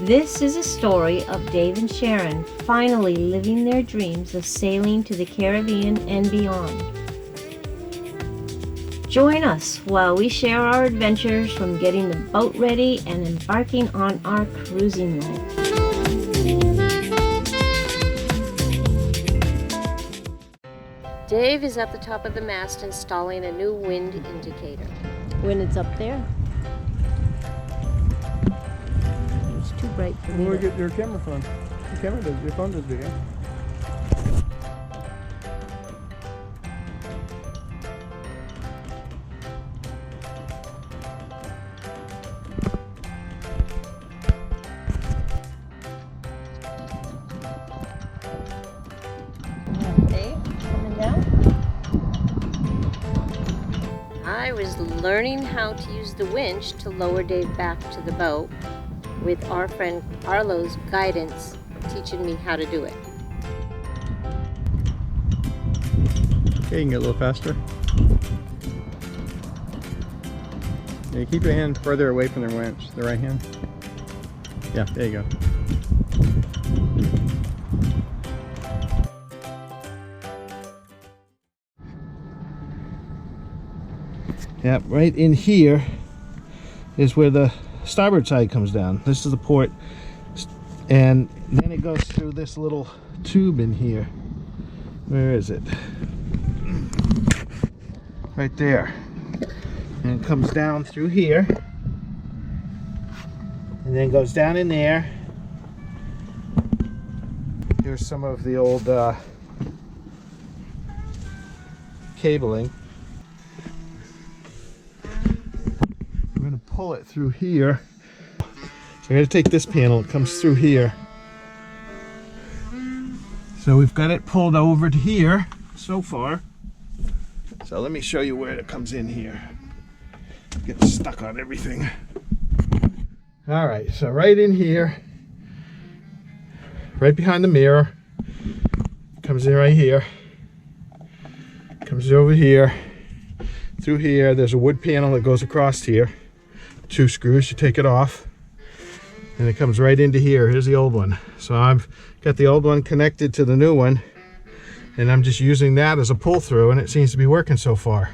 This is a story of Dave and Sharon finally living their dreams of sailing to the Caribbean and beyond. Join us while we share our adventures from getting the boat ready and embarking on our cruising life. Dave is at the top of the mast installing a new wind indicator. When it's up there. It's too bright for me. Where do you get your camera from? Your camera does, your phone does video. I was learning how to use the winch to lower Dave back to the boat with our friend Arlo's guidance, teaching me how to do it. Okay, you can get a little faster. Yeah, keep your hand further away from the winch, the right hand. Yeah, there you go. Yep, right in here is where the starboard side comes down. This is the port, and then it goes through this little tube in here. Where is it? Right there. And it comes down through here, and then goes down in there. Here's some of the old cabling. Pull it through here. So I'm going to take this panel, it comes through here. So we've got it pulled over to here so far. So let me show you where it comes in here. Get stuck on everything. Alright, so right in here, right behind the mirror, comes in right here, comes over here, through here. There's a wood panel that goes across here. 2 screws, you take it off, and it comes right into here. Here's the old one. So I've got the old one connected to the new one, and I'm just using that as a pull through, and it seems to be working so far.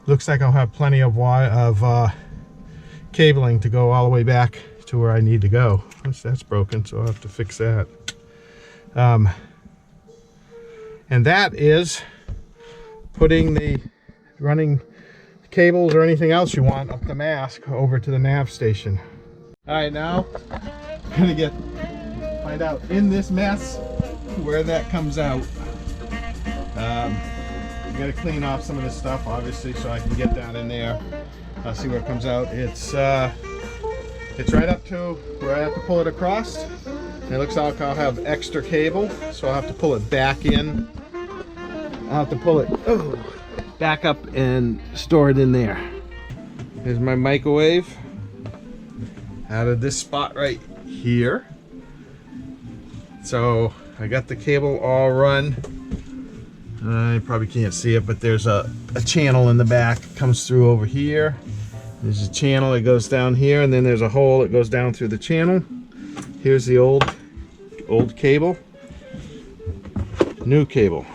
Looks like I'll have plenty of cabling to go all the way back to where I need to go. That's broken, so I'll have to fix that. And that is putting running cables or anything else you want up the mast over to the nav station. All right, now I'm gonna find out in this mess where that comes out. I gotta clean off some of this stuff, obviously, so I can get down in there. I'll see where it comes out. It's right up to where I have to pull it across. And it looks like I'll have extra cable, so I'll have to pull it back in. I'll have to pull it back up and store it in there. Here's my microwave out of this spot right here. So I got the cable all run. You probably can't see it, but there's a channel in the back. It comes through over here. There's a channel that goes down here, and then there's a hole that goes down through the channel. Here's the old cable, new cable.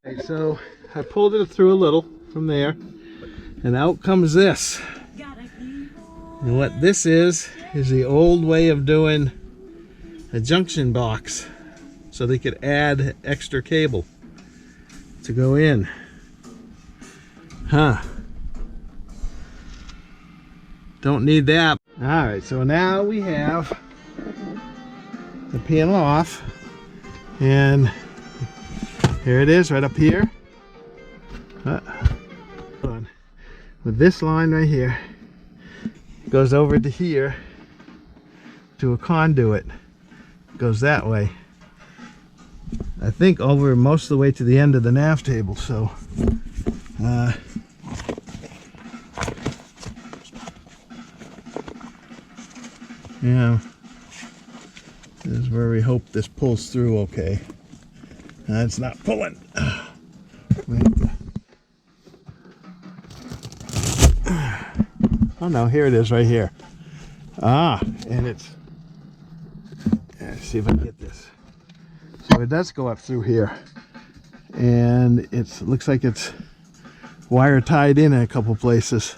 Okay, so I pulled it through a little from there, and out comes this. And what this is the old way of doing a junction box, so they could add extra cable to go in. Don't need that. Alright, so now we have the panel off, and here it is right up here. With this line right here, goes over to here to a conduit. Goes that way. I think over most of the way to the end of the nav table. So yeah, this is where we hope this pulls through okay. It's not pulling. Oh no, here it is right here. And it's, let's see if I can get this. So it does go up through here, and it looks like it's wire tied in a couple places.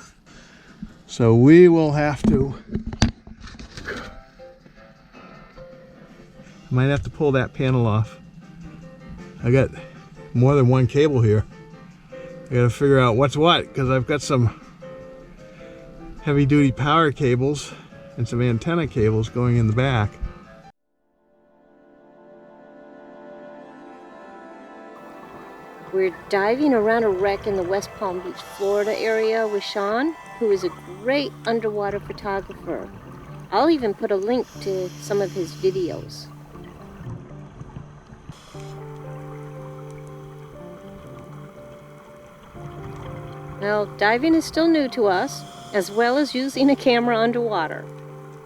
So we will have to, might have to pull that panel off. I got more than one cable here. I gotta figure out what's what, because I've got some heavy duty power cables and some antenna cables going in the back. We're diving around a wreck in the West Palm Beach, Florida area with Sean, who is a great underwater photographer. I'll even put a link to some of his videos. Well, diving is still new to us, as well as using a camera underwater.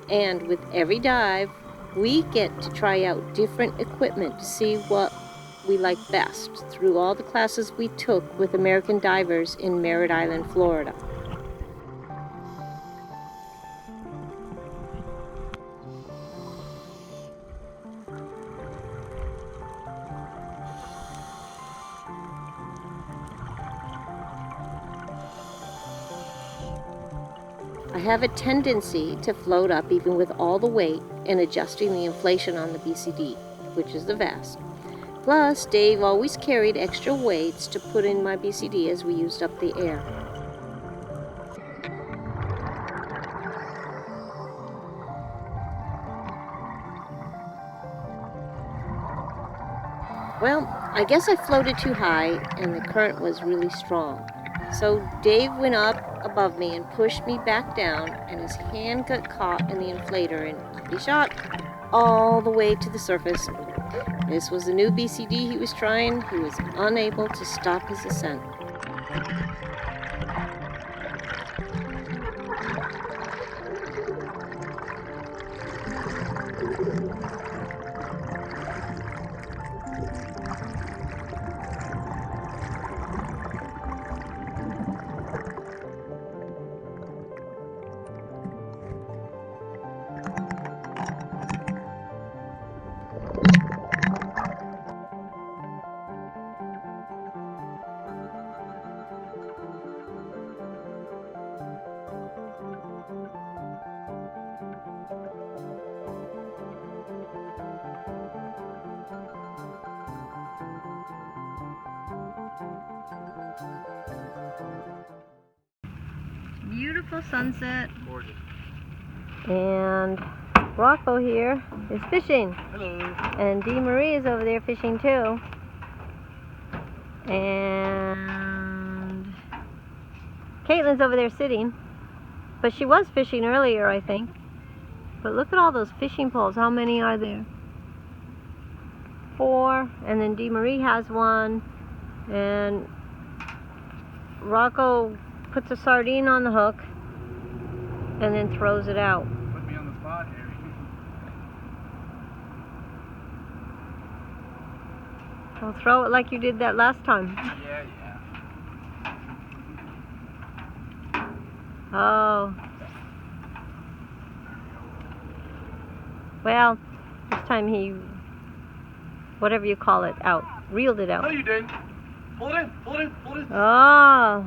And with every dive, we get to try out different equipment to see what we like best through all the classes we took with American divers in Merritt Island, Florida. I have a tendency to float up even with all the weight and adjusting the inflation on the BCD, which is the vast. Plus, Dave always carried extra weights to put in my BCD as we used up the air. Well, I guess I floated too high and the current was really strong. So Dave went up above me and pushed me back down, and his hand got caught in the inflator and up he shot all the way to the surface. This was the new BCD he was trying. He was unable to stop his ascent. Beautiful sunset. Gorgeous. And Rocco here is fishing. Hello. And Dee Marie is over there fishing too. And Caitlin's over there sitting. But she was fishing earlier, I think. But look at all those fishing poles. How many are there? 4. And then Dee Marie has one. And Rocco puts a sardine on the hook and then throws it out. Put me on the spot here. Well, throw it like you did that last time. Yeah. Oh. Well, this time he, whatever you call it, reeled it out. No, you didn't. Pull it in. Oh.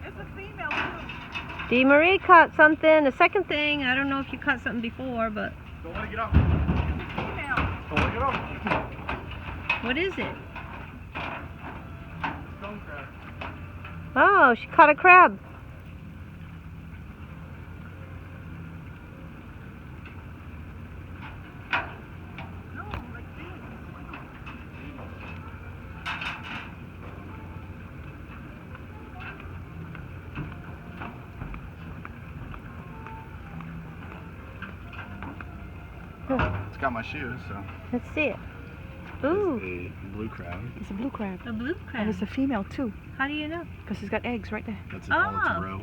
It's a female too. Dee Marie caught something. The second thing, I don't know if you caught something before, but Don't let it get up. Female. Don't let it get up. what is it? Stone crab. Oh, she caught a crab. No, like this. It's got my shoes, so. Let's see it. Ooh, It's a blue crab. It's a blue crab. a blue And crab. it's a female too, How do you know? because it's got eggs right there. That's Oh. it's a roe.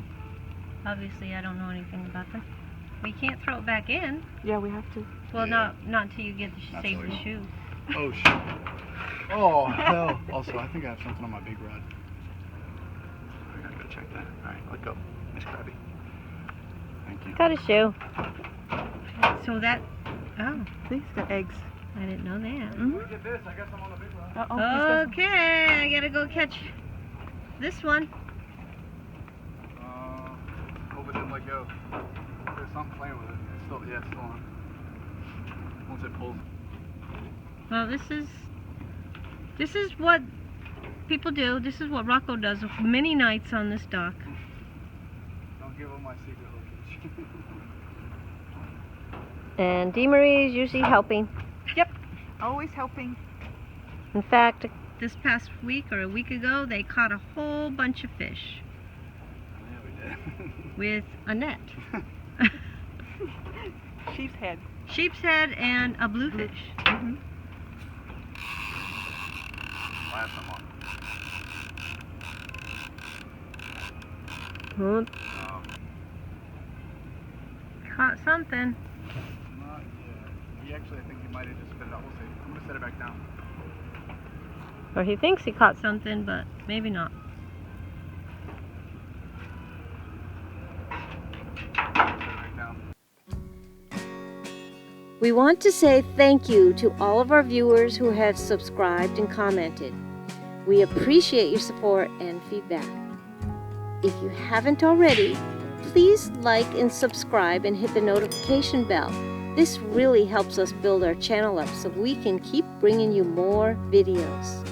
Obviously, I don't know anything about them. We can't throw it back in. Yeah, we have to. Well, Yeah. not until you get the Not save till the we- shoe. Oh, shit. Oh, hell. Also, I think I have something on my big rod. I gotta go check that. Alright, let go. Nice crabby. Thank you. Got a shoe. So that, oh, See, it's got eggs. I didn't know that. Get this. I guess I'm on the big one. Uh-oh. Okay, I gotta go catch this one. Hope it didn't let go. There's something playing with it. It's still, yeah, it's still on. Once it pulls. Well, this is what people do. This is what Rocco does many nights on this dock. Don't give them my secret location. And Dee Marie is usually helping. Yep. Always helping. In fact, this past week or a week ago, they caught a whole bunch of fish Yeah, we did. with a net. Sheep's head. Sheep's head and a bluefish. Mm-hmm. Last time on. Hmm. Caught something. Not yet. He actually, I think he might have just spit it out. We'll see. I'm gonna set it back down. Or he thinks he caught something, but maybe not. Set it back down. We want to say thank you to all of our viewers who have subscribed and commented. We appreciate your support and feedback. If you haven't already, please like and subscribe and hit the notification bell. This really helps us build our channel up so we can keep bringing you more videos.